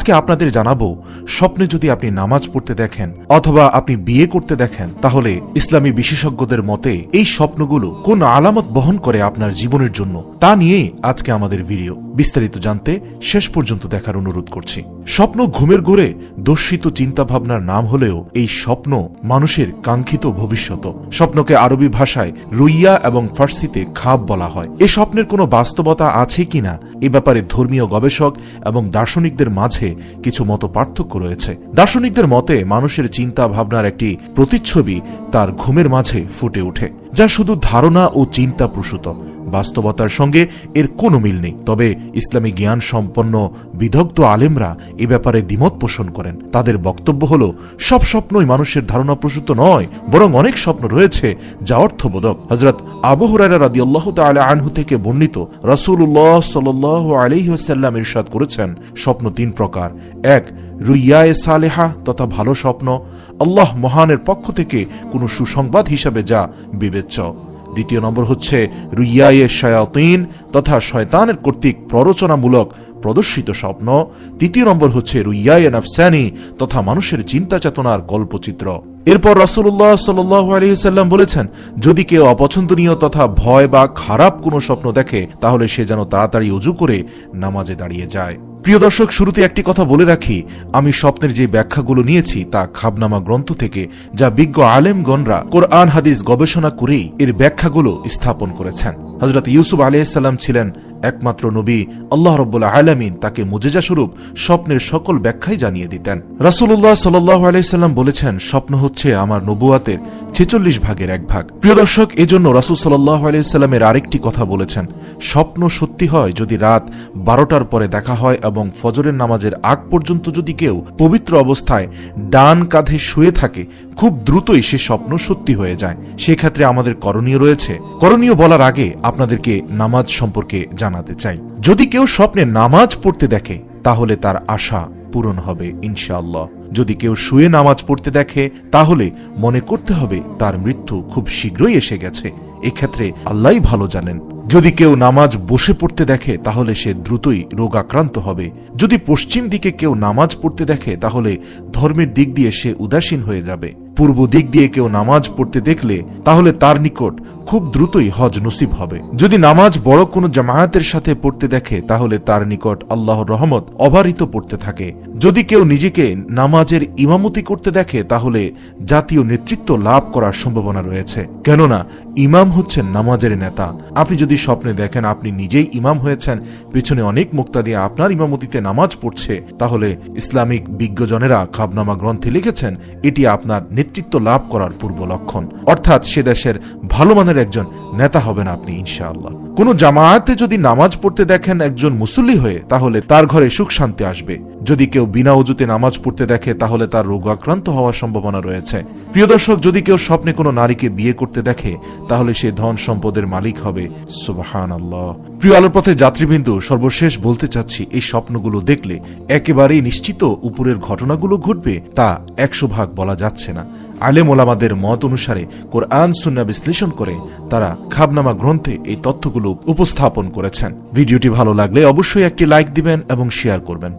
আজকে আপনাদের জানাবো, স্বপ্নে যদি আপনি নামাজ পড়তে দেখেন অথবা আপনি বিয়ে করতে দেখেন, তাহলে ইসলামী বিশেষজ্ঞদের মতে এই স্বপ্নগুলো কোন আলামত বহন করে আপনার জীবনের জন্য, তা নিয়েই আজকে আমাদের ভিডিও। বিস্তারিত জানতে শেষ পর্যন্ত দেখার অনুরোধ করছি। স্বপ্ন ঘুমের ঘোরে দর্শিত চিন্তাভাবনার নাম হলেও এই স্বপ্ন মানুষের কাঙ্ক্ষিত ভবিষ্যৎ। স্বপ্নকে আরবি ভাষায় রুইয়া এবং ফার্সিতে খাব বলা হয়। এই স্বপ্নের কোনো বাস্তবতা আছে কিনা এ ব্যাপারে ধর্মীয় গবেষক এবং দার্শনিকদের মাঝে কিছু মত পার্থক্য রয়েছে। দার্শনিকদের মতে মানুষের চিন্তা ভাবনার একটি প্রতিচ্ছবি তার ঘুমের মাঝে ফুটে ওঠে, যা শুধু ধারণা ও চিন্তা প্রসূত। বাস্তবতার সঙ্গে এর কোনো মিল নেই। তবে ইসলামী জ্ঞান সম্পন্ন বিদগ্ধ আলেমরা এ ব্যাপারে দ্বিমত পোষণ করেন। তাদের বক্তব্য হল, সব স্বপ্নই মানুষের ধারণা প্রসূত নয়, বরং অনেক স্বপ্ন রয়েছে যা অর্থবোধক। হযরত আবু হুরায়রা রাদিয়াল্লাহু তাআলা আনহু থেকে বর্ণিত, রাসূলুল্লাহ সাল্লাল্লাহু আলাইহি ওয়াসাল্লাম ইরশাদ করেছেন, স্বপ্ন তিন প্রকার। এক, রুইয়ায়ে সালেহা তথা ভালো স্বপ্ন, আল্লাহ মহানের পক্ষ থেকে কোনো সুসংবাদ হিসাবে যা বিবেচ্য। দ্বিতীয় নম্বর হচ্ছে রুইয়ায়ে শায়াতিন তথা শয়তানের কর্তৃক প্ররোচনামূলক প্রদর্শিত স্বপ্ন। তৃতীয় নম্বর হচ্ছে রুইয়ায়ে নাফসানি তথা মানুষের চিন্তা চেতনার কল্পচিত্র। এরপর রাসূলুল্লাহ সাল্লাল্লাহু আলাইহি ওয়াসাল্লাম বলেছেন, যদি কেউ অপছন্দনীয় তথা ভয় বা খারাপ কোনো স্বপ্ন দেখে, তাহলে সে যেন তাড়াতাড়ি ওযু করে নামাজে দাঁড়িয়ে যায়। প্রিয় দর্শক, শুরুতে একটি কথা বলে রাখি, আমি স্বপ্নের যে ব্যাখ্যাগুলো নিয়েছি তা খাবনামা গ্রন্থ থেকে, যা বিজ্ঞ আলেমগণরা কোরআন হাদিস গবেষণা করেই এর ব্যাখ্যাগুলো স্থাপন করেছেন। হযরত ইউসুফ আলাইহিস সালাম ছিলেন একমাত্র নবী। আল্লাহ রাব্বুল আলামিন তাকে মুজিজা স্বরূপ স্বপ্নের সকল ব্যাখ্যাই জানিয়ে দিতেন। রাসূলুল্লাহ সাল্লাল্লাহু আলাইহি সাল্লাম বলেছেন, স্বপ্ন হচ্ছে আমার নবুয়াতের 46 ভাগের এক ভাগ। প্রিয় দর্শক, এজন্য রাসূল সাল্লাল্লাহু আলাইহি সাল্লামের আরেকটি কথা বলেছেন, স্বপ্ন সত্যি হয় যদি রাত 12টার পরে দেখা হয় এবং ফজরের নামাজের আগ পর্যন্ত যদি কেউ পবিত্র অবস্থায় ডান কাঁধে শুয়ে থাকে, খুব দ্রুতই সে স্বপ্ন সত্যি হয়ে যায়। সেক্ষেত্রে আমাদের করণীয় রয়েছে। করণীয় বলার আগে আপনাদেরকে নামাজ সম্পর্কে জানাতে চাই। যদি কেউ স্বপ্নে নামাজ পড়তে দেখে, তাহলে তার আশা পূরণ হবে ইনশাআল্লাহ। যদি কেউ শুয়ে নামাজ পড়তে দেখে, তাহলে মনে করতে হবে তার মৃত্যু খুব শীঘ্রই এসে গেছে। এক্ষেত্রে আল্লাহই ভালো জানেন। যদি কেউ নামাজ বসে পড়তে দেখে, তাহলে সে দ্রুতই রোগাক্রান্ত হবে। যদি পশ্চিম দিকে কেউ নামাজ পড়তে দেখে, তাহলে ধর্মের দিক দিয়ে সে উদাসীন হয়ে যাবে। পূর্ব দিক দিয়ে কেউ নামাজ পড়তে দেখলে, তাহলে তার নিকট খুব দ্রুতই হজ নসিব হবে। যদি নামাজ বড় কোনো জামায়াতের সাথে পড়তে দেখে, তাহলে তার নিকট আল্লাহর রহমত অবারিত পড়তে থাকে। যদি কেউ নিজেকে নামাজের ইমামতি করতে দেখে, তাহলে জাতীয় নেতৃত্ব লাভ করার সম্ভাবনা রয়েছে, কেননা ইমাম হচ্ছেন নামাজের নেতা। আপনি যদি স্বপ্নে দেখেন আপনি নিজেই ইমাম হয়েছেন, পিছনে অনেক মুক্তাদি আপনার ইমামতিতে নামাজ পড়ছে, তাহলে ইসলামিক বিজ্ঞজনেরা খাবনামা গ্রন্থে লিখেছেন এটি আপনার নেতৃত্ব লাভ করার পূর্ব লক্ষণ, অর্থাৎ সে দেশের ভালো মানের একজন নেতা হবেন আপনি ইনশাআল্লাহ। কোন জামায়াতে যদি নামাজ পড়তে দেখেন একজন মুসল্লি হয়ে, তাহলে তার ঘরে সুখ শান্তি আসবে। যদি কেউ বিনা ওযুতে নামাজ পড়তে দেখে, তাহলে তার রোগাক্রান্ত হওয়ার সম্ভাবনা রয়েছে। প্রিয় দর্শক, যদি কেউ স্বপ্নে কোনো নারীকে বিয়ে করতে দেখে, তাহলে সে ধন সম্পদের মালিক হবে। সুবহানাল্লাহ। প্রিয় আলোর পথে যাত্রীবৃন্দ, সর্বশেষ বলতে চাচ্ছি, এই স্বপ্নগুলো দেখলে একেবারেই নিশ্চিত উপরের ঘটনাগুলো ঘটবে তা 100 ভাগ বলা যাচ্ছে না। আলেম ওলামাদের মত অনুসারে কোরআন সুন্নাহ বিশ্লেষণ করে তারা খাবনামা গ্রন্থে এই তথ্যগুলো উপস্থাপন করেছেন। ভিডিওটি ভালো লাগলে অবশ্যই একটি লাইক দিবেন এবং শেয়ার করবেন।